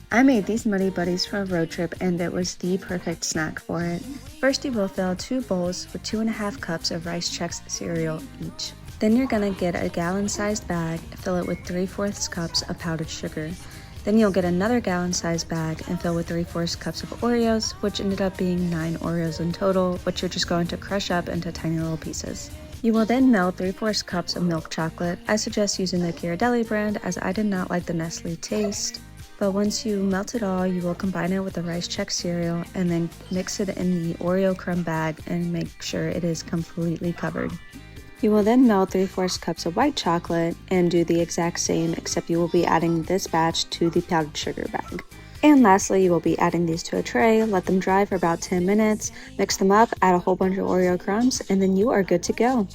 I made these Muddy Buddies for a road trip and it was the perfect snack for it. First you will fill 2 bowls with 2.5 cups of Rice Chex cereal each. Then you're gonna get a gallon-sized bag, fill it with 3/4 cups of powdered sugar. Then you'll get another gallon-sized bag and fill with 3/4 cups of Oreos, which ended up being 9 Oreos in total, which you're just going to crush up into tiny little pieces. You will then melt 3/4 cups of milk chocolate. I suggest using the Ghirardelli brand as I did not like the Nestle taste. But once you melt it all, you will combine it with the Rice Chex cereal and then mix it in the Oreo crumb bag and make sure it is completely covered. You will then melt 3/4 cups of white chocolate and do the exact same, except you will be adding this batch to the powdered sugar bag. And lastly, you will be adding these to a tray, let them dry for about 10 minutes, mix them up, add a whole bunch of Oreo crumbs, and then you are good to go.